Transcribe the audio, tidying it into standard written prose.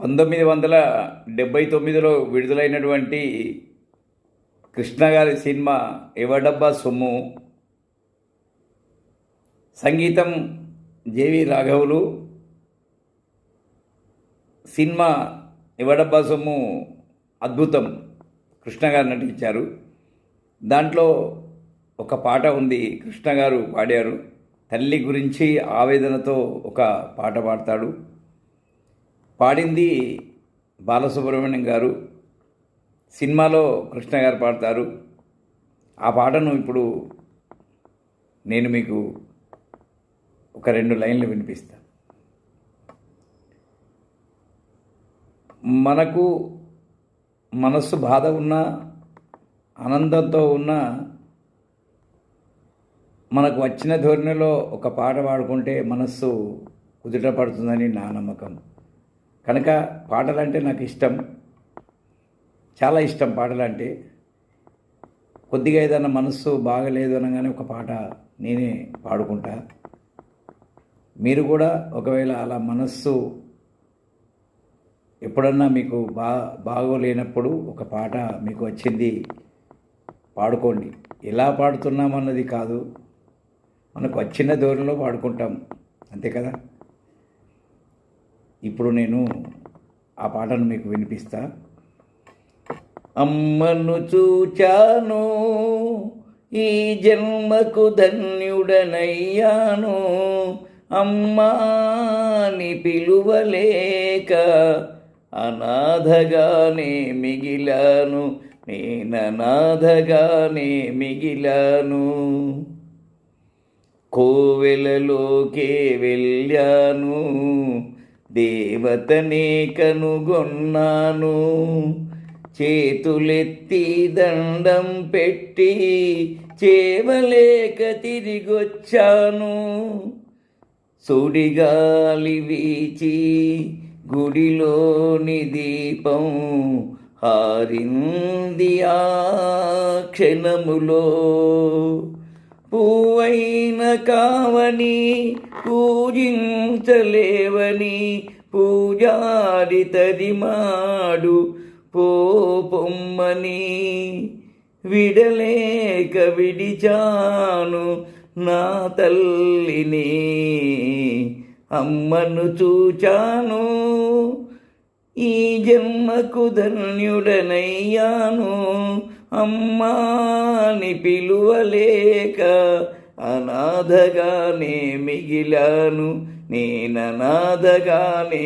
1979లో విడుదలైనటువంటి కృష్ణ గారి సినిమా ఎవడబ్బా సొమ్ము, సంగీతం జేవి రాఘవులు, సినిమా ఎవడబ్బా సొమ్ము అద్భుతం, కృష్ణ గారు నటించారు. దాంట్లో ఒక పాట ఉంది, కృష్ణ గారు పాడారు. తల్లి గురించి ఆవేదనతో ఒక పాట పాడతాడు. పాడింది బాలసుబ్రహ్మణ్యం గారు, సినిమాలో కృష్ణ గారు పాడతారు. ఆ పాటను ఇప్పుడు నేను మీకు ఒక 2 లైన్లు వినిపిస్తా. మనకు మనస్సు బాధ ఉన్నా, ఆనందంతో ఉన్నా, మనకు వచ్చిన ధోరణిలో ఒక పాట పాడుకుంటే మనస్సు కుదుట పడుతుందని నా నమ్మకం. కనుక పాటలంటే నాకు ఇష్టం, చాలా ఇష్టం పాటలంటే. కొద్దిగా ఏదైనా మనస్సు బాగలేదు అనగానే ఒక పాట నేనే పాడుకుంటా. మీరు కూడా ఒకవేళ అలా మనస్సు ఎప్పుడన్నా మీకు బాగోలేనప్పుడు ఒక పాట మీకు వచ్చింది పాడుకోండి. ఎలా పాడుతున్నామన్నది కాదు, మనకు వచ్చిన ధోరణిలో పాడుకుంటాం, అంతే కదా. ఇప్పుడు నేను ఆ పాటను మీకు వినిపిస్తా. అమ్మను చూచాను, ఈ జన్మకు ధన్యుడనయ్యాను, అమ్మాని పిలువలేక అనాథగానే మిగిలాను, నేననాథగానే మిగిలాను, కోవెలలోకే వెళ్ళాను, దేవతనే కనుగొన్నాను, చేతులెత్తి దండం పెట్టి చేవలేక తిరిగొచ్చాను, సుడిగాలి వీచి గుడిలోని దీపం హారింది ఆ క్షణములో, పువ్వైన కావని పూజించలేవని పూజారి తరిమాడు పొమ్మని, విడలేక విడిచాను నా తల్లిని, అమ్మను చూచాను, ఈ జన్మకు ధన్యుడనయ్యాను, అమ్మాని పిలువలేక అనాథగానే మిగిలాను, నేననాథగానే